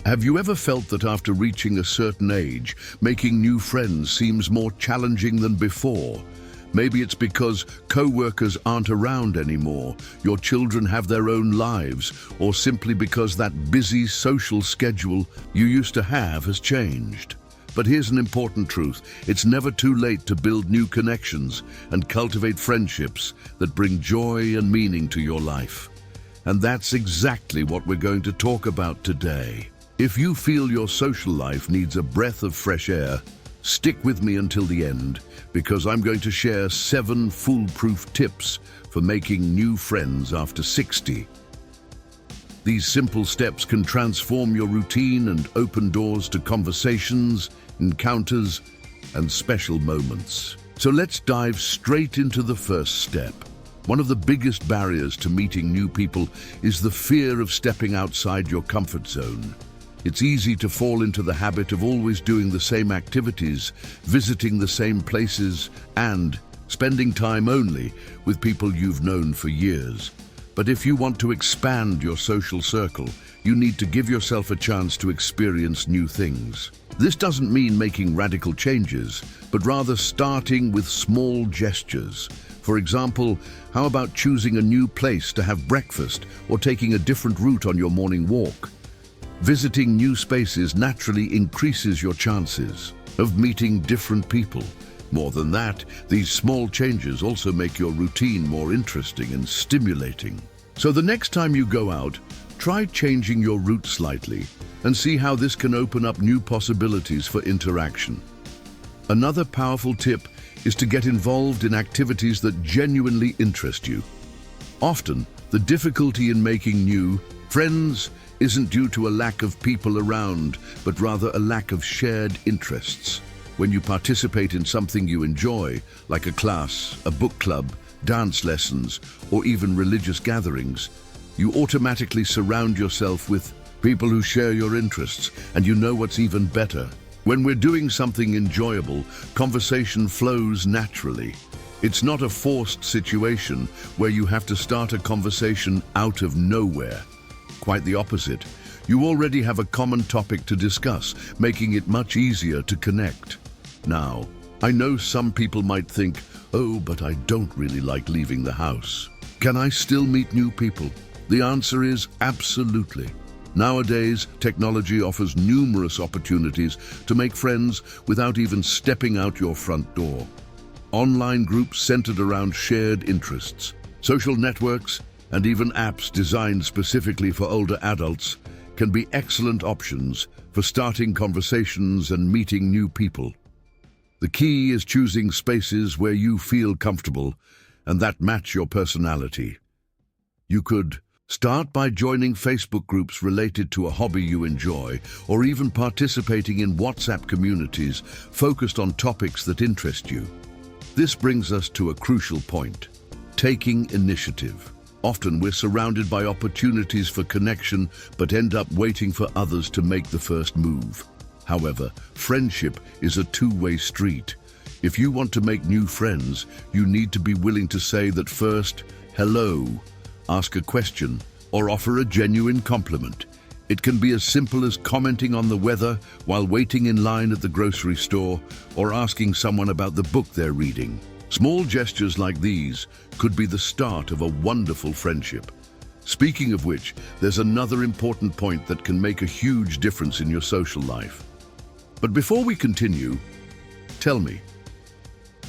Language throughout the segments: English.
Have you ever felt that after reaching a certain age, making new friends seems more challenging than before? Maybe it's because co-workers aren't around anymore, your children have their own lives, or simply because that busy social schedule you used to have has changed. But here's an important truth. It's never too late to build new connections and cultivate friendships that bring joy and meaning to your life. And that's exactly what we're going to talk about today. If you feel your social life needs a breath of fresh air, stick with me until the end, because I'm going to share 7 foolproof tips for making new friends after 60. These simple steps can transform your routine and open doors to conversations, encounters, and special moments. So let's dive straight into the first step. One of the biggest barriers to meeting new people is the fear of stepping outside your comfort zone. It's easy to fall into the habit of always doing the same activities, visiting the same places, and spending time only with people you've known for years. But if you want to expand your social circle, you need to give yourself a chance to experience new things. This doesn't mean making radical changes, but rather starting with small gestures. For example, how about choosing a new place to have breakfast or taking a different route on your morning walk? Visiting new spaces naturally increases your chances of meeting different people. More than that, these small changes also make your routine more interesting and stimulating. So the next time you go out, try changing your route slightly and see how this can open up new possibilities for interaction. Another powerful tip is to get involved in activities that genuinely interest you. Often, the difficulty in making new friends isn't due to a lack of people around, but rather a lack of shared interests. When you participate in something you enjoy, like a class, a book club, dance lessons, or even religious gatherings, you automatically surround yourself with people who share your interests, and you know what's even better. When we're doing something enjoyable, conversation flows naturally. It's not a forced situation where you have to start a conversation out of nowhere. Quite the opposite. You already have a common topic to discuss, making it much easier to connect. Now, I know some people might think, oh, but I don't really like leaving the house. Can I still meet new people? The answer is absolutely. Nowadays, technology offers numerous opportunities to make friends without even stepping out your front door. Online groups centered around shared interests, social networks, and even apps designed specifically for older adults can be excellent options for starting conversations and meeting new people. The key is choosing spaces where you feel comfortable and that match your personality. You could start by joining Facebook groups related to a hobby you enjoy, or even participating in WhatsApp communities focused on topics that interest you. This brings us to a crucial point: taking initiative. Often we're surrounded by opportunities for connection, but end up waiting for others to make the first move. However, friendship is a two-way street. If you want to make new friends, you need to be willing to say that first, hello, ask a question, or offer a genuine compliment. It can be as simple as commenting on the weather while waiting in line at the grocery store, or asking someone about the book they're reading. Small gestures like these could be the start of a wonderful friendship. Speaking of which, there's another important point that can make a huge difference in your social life. But before we continue, tell me,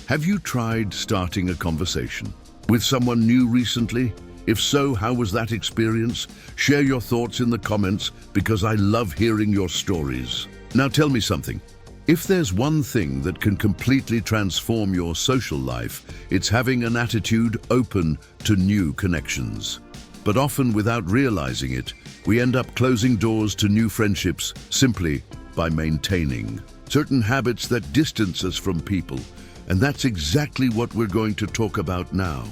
have you tried starting a conversation with someone new recently? If so, how was that experience? Share your thoughts in the comments, because I love hearing your stories. Now tell me something. If there's one thing that can completely transform your social life, it's having an attitude open to new connections. But often, without realizing it, we end up closing doors to new friendships simply by maintaining certain habits that distance us from people. And that's exactly what we're going to talk about now.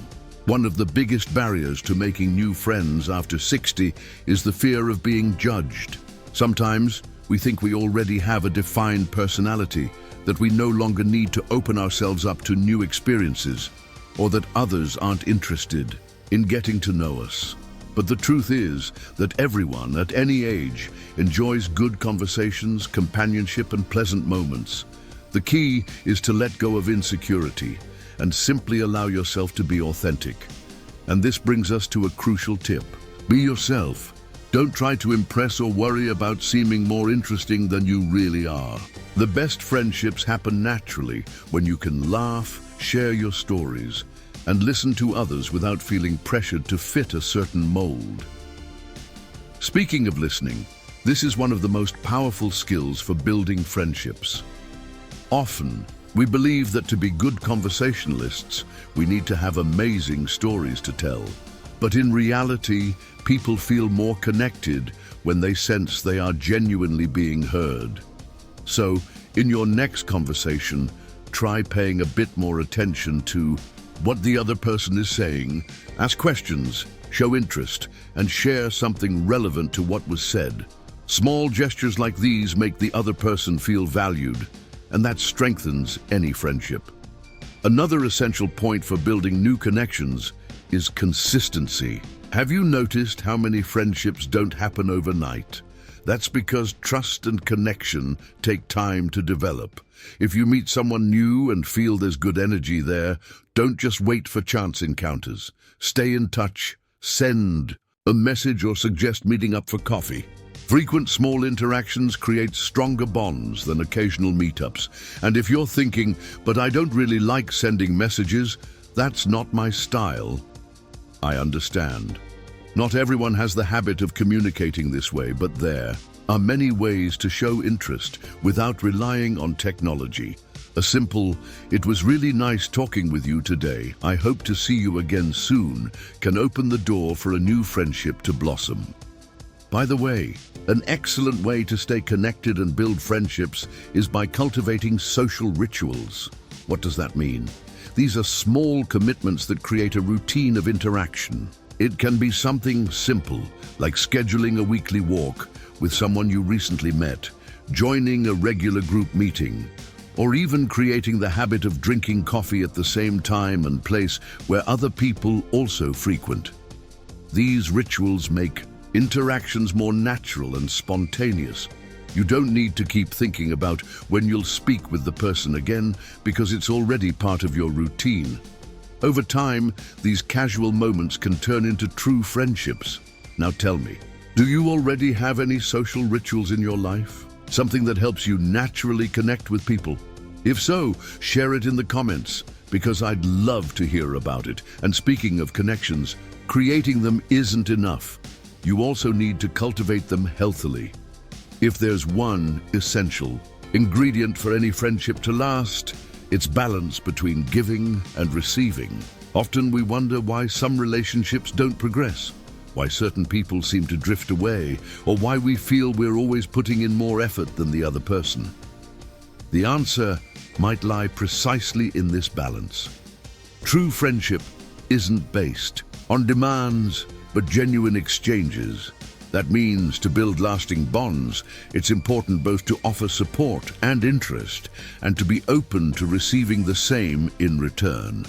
One of the biggest barriers to making new friends after 60 is the fear of being judged. Sometimes, we think we already have a defined personality, that we no longer need to open ourselves up to new experiences, or that others aren't interested in getting to know us. But the truth is that everyone at any age enjoys good conversations, companionship, and pleasant moments. The key is to let go of insecurity and simply allow yourself to be authentic. And this brings us to a crucial tip. Be yourself. Don't try to impress or worry about seeming more interesting than you really are. The best friendships happen naturally when you can laugh, share your stories, and listen to others without feeling pressured to fit a certain mold. Speaking of listening, this is one of the most powerful skills for building friendships. Often, we believe that to be good conversationalists, we need to have amazing stories to tell. But in reality, people feel more connected when they sense they are genuinely being heard. So, in your next conversation, try paying a bit more attention to what the other person is saying, ask questions, show interest, and share something relevant to what was said. Small gestures like these make the other person feel valued, and that strengthens any friendship. Another essential point for building new connections is consistency. Have you noticed how many friendships don't happen overnight? That's because trust and connection take time to develop. If you meet someone new and feel there's good energy there, don't just wait for chance encounters. Stay in touch, send a message or suggest meeting up for coffee. Frequent small interactions create stronger bonds than occasional meetups. And if you're thinking, but I don't really like sending messages, that's not my style, I understand. Not everyone has the habit of communicating this way, but there are many ways to show interest without relying on technology. A simple, "It was really nice talking with you today. I hope to see you again soon," can open the door for a new friendship to blossom. By the way, an excellent way to stay connected and build friendships is by cultivating social rituals. What does that mean? These are small commitments that create a routine of interaction. It can be something simple, like scheduling a weekly walk with someone you recently met, joining a regular group meeting, or even creating the habit of drinking coffee at the same time and place where other people also frequent. These rituals make interactions more natural and spontaneous. You don't need to keep thinking about when you'll speak with the person again because it's already part of your routine. Over time, these casual moments can turn into true friendships. Now tell me, do you already have any social rituals in your life? Something that helps you naturally connect with people? If so, share it in the comments because I'd love to hear about it. And speaking of connections, creating them isn't enough. You also need to cultivate them healthily. If there's one essential ingredient for any friendship to last, it's balance between giving and receiving. Often we wonder why some relationships don't progress, why certain people seem to drift away, or why we feel we're always putting in more effort than the other person. The answer might lie precisely in this balance. True friendship isn't based on demands, but genuine exchanges. That means to build lasting bonds, it's important both to offer support and interest, and to be open to receiving the same in return.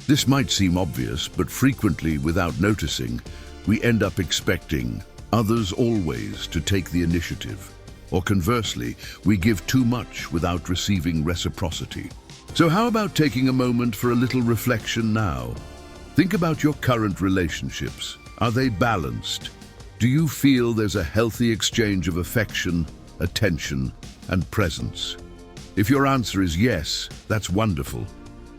This might seem obvious, but frequently, without noticing, we end up expecting others always to take the initiative. Or conversely, we give too much without receiving reciprocity. So how about taking a moment for a little reflection now? Think about your current relationships. Are they balanced? Do you feel there's a healthy exchange of affection, attention, and presence? If your answer is yes, that's wonderful.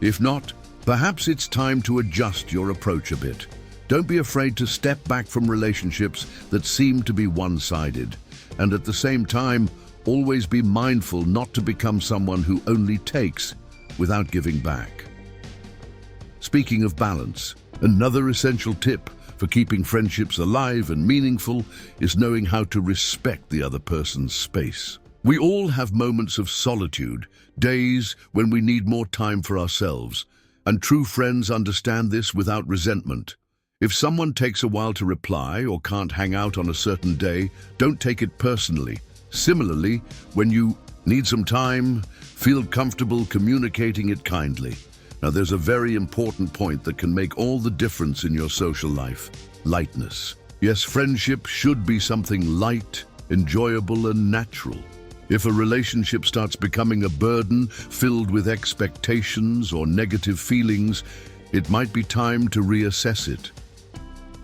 If not, perhaps it's time to adjust your approach a bit. Don't be afraid to step back from relationships that seem to be one-sided, and at the same time, always be mindful not to become someone who only takes without giving back. Speaking of balance, another essential tip for keeping friendships alive and meaningful is knowing how to respect the other person's space. We all have moments of solitude, days when we need more time for ourselves, and true friends understand this without resentment. If someone takes a while to reply or can't hang out on a certain day, don't take it personally. Similarly, when you need some time, feel comfortable communicating it kindly. Now, there's a very important point that can make all the difference in your social life: lightness. Yes, friendship should be something light, enjoyable, and natural. If a relationship starts becoming a burden filled with expectations or negative feelings, it might be time to reassess it.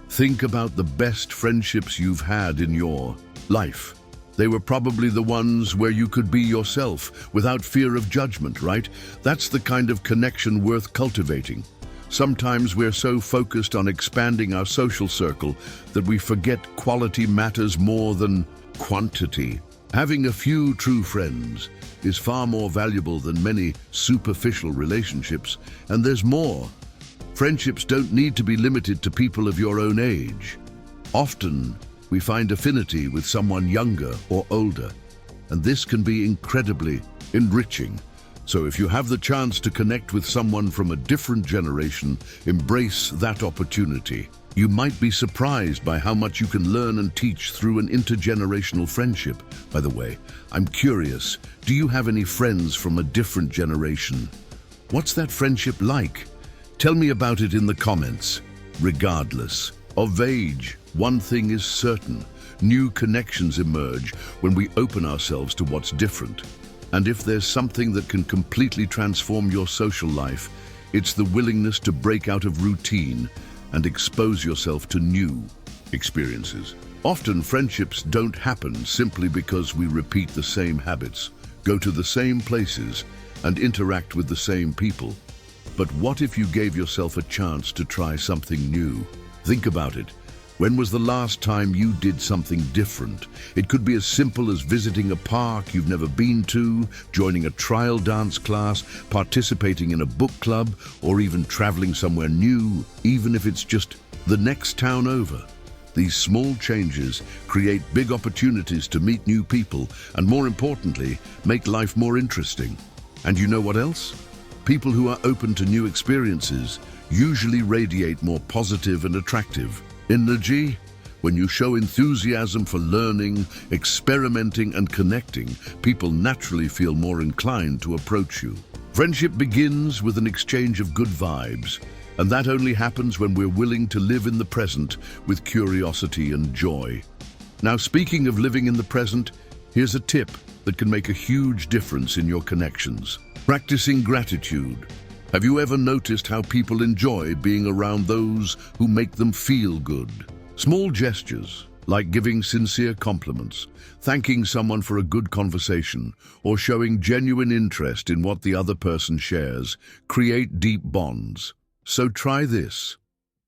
Think about the best friendships you've had in your life. They were probably the ones where you could be yourself without fear of judgment, right? That's the kind of connection worth cultivating. Sometimes we're so focused on expanding our social circle that we forget quality matters more than quantity. Having a few true friends is far more valuable than many superficial relationships, and there's more. Friendships don't need to be limited to people of your own age. Often, we find affinity with someone younger or older, and this can be incredibly enriching. So if you have the chance to connect with someone from a different generation, embrace that opportunity. You might be surprised by how much you can learn and teach through an intergenerational friendship. By the way, I'm curious, do you have any friends from a different generation? What's that friendship like? Tell me about it in the comments. Regardless of age, one thing is certain: new connections emerge when we open ourselves to what's different. And if there's something that can completely transform your social life, it's the willingness to break out of routine and expose yourself to new experiences. Often friendships don't happen simply because we repeat the same habits, go to the same places, and interact with the same people. But what if you gave yourself a chance to try something new? Think about it. When was the last time you did something different? It could be as simple as visiting a park you've never been to, joining a trial dance class, participating in a book club, or even traveling somewhere new, even if it's just the next town over. These small changes create big opportunities to meet new people and, more importantly, make life more interesting. And you know what else? People who are open to new experiences usually radiate more positive and attractive energy. When you show enthusiasm for learning, experimenting, and connecting, people naturally feel more inclined to approach you. Friendship begins with an exchange of good vibes, and that only happens when we're willing to live in the present with curiosity and joy. Now, speaking of living in the present, here's a tip that can make a huge difference in your connections. Practicing gratitude. Have you ever noticed how people enjoy being around those who make them feel good? Small gestures, like giving sincere compliments, thanking someone for a good conversation, or showing genuine interest in what the other person shares, create deep bonds. So try this.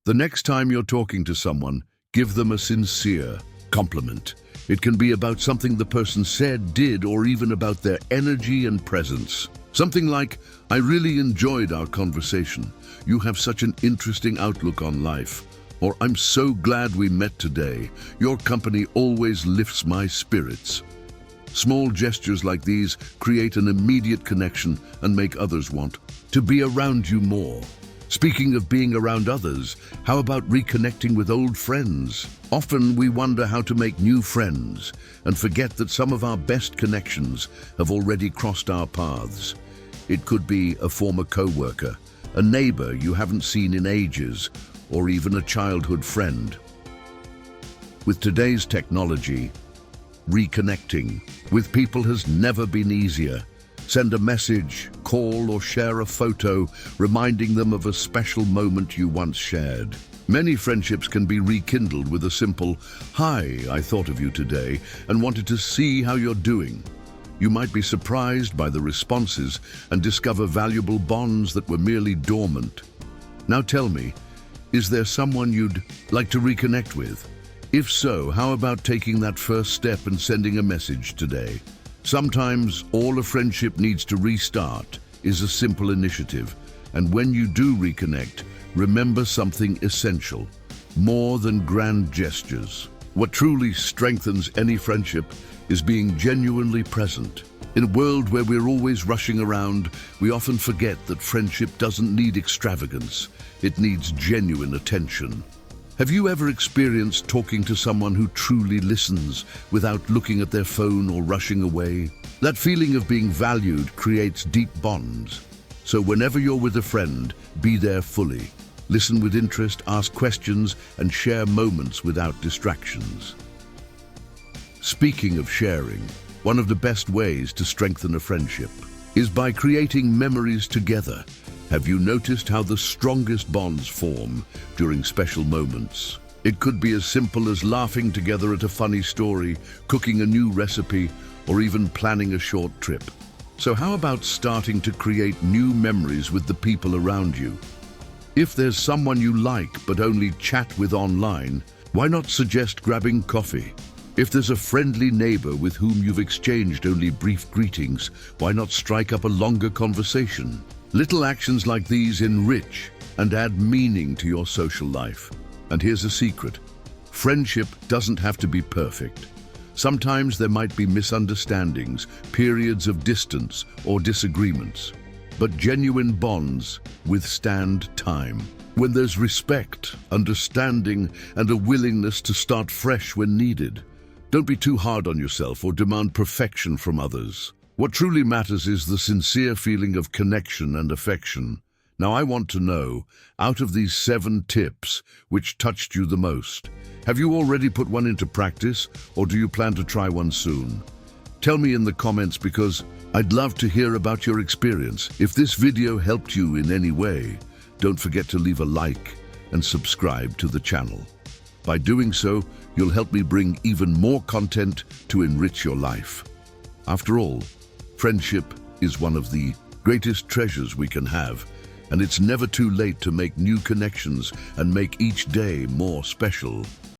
The next time you're talking to someone, give them a sincere compliment. It can be about something the person said, did, or even about their energy and presence. Something like, "I really enjoyed our conversation. You have such an interesting outlook on life." Or, "I'm so glad we met today. Your company always lifts my spirits." Small gestures like these create an immediate connection and make others want to be around you more. Speaking of being around others, how about reconnecting with old friends? Often we wonder how to make new friends and forget that some of our best connections have already crossed our paths. It could be a former co-worker, a neighbor you haven't seen in ages, or even a childhood friend. With today's technology, reconnecting with people has never been easier. Send a message, call, or share a photo reminding them of a special moment you once shared. Many friendships can be rekindled with a simple, "Hi, I thought of you today and wanted to see how you're doing." You might be surprised by the responses and discover valuable bonds that were merely dormant. Now tell me, is there someone you'd like to reconnect with? If so, how about taking that first step and sending a message today? Sometimes all a friendship needs to restart is a simple initiative, and when you do reconnect, remember something essential: more than grand gestures. What truly strengthens any friendship is being genuinely present. In a world where we're always rushing around, we often forget that friendship doesn't need extravagance. It needs genuine attention. Have you ever experienced talking to someone who truly listens without looking at their phone or rushing away? That feeling of being valued creates deep bonds. So whenever you're with a friend, be there fully. Listen with interest, ask questions, and share moments without distractions. Speaking of sharing, one of the best ways to strengthen a friendship is by creating memories together. Have you noticed how the strongest bonds form during special moments? It could be as simple as laughing together at a funny story, cooking a new recipe, or even planning a short trip. So how about starting to create new memories with the people around you? If there's someone you like but only chat with online, why not suggest grabbing coffee? If there's a friendly neighbor with whom you've exchanged only brief greetings, why not strike up a longer conversation? Little actions like these enrich and add meaning to your social life. And here's a secret. Friendship doesn't have to be perfect. Sometimes there might be misunderstandings, periods of distance, or disagreements. But genuine bonds withstand time. When there's respect, understanding, and a willingness to start fresh when needed. Don't be too hard on yourself or demand perfection from others. What truly matters is the sincere feeling of connection and affection. Now I want to know, out of these 7 tips, which touched you the most? Have you already put one into practice, or do you plan to try one soon? Tell me in the comments because I'd love to hear about your experience. If this video helped you in any way, don't forget to leave a like and subscribe to the channel. By doing so, you'll help me bring even more content to enrich your life. After all, friendship is one of the greatest treasures we can have, and it's never too late to make new connections and make each day more special.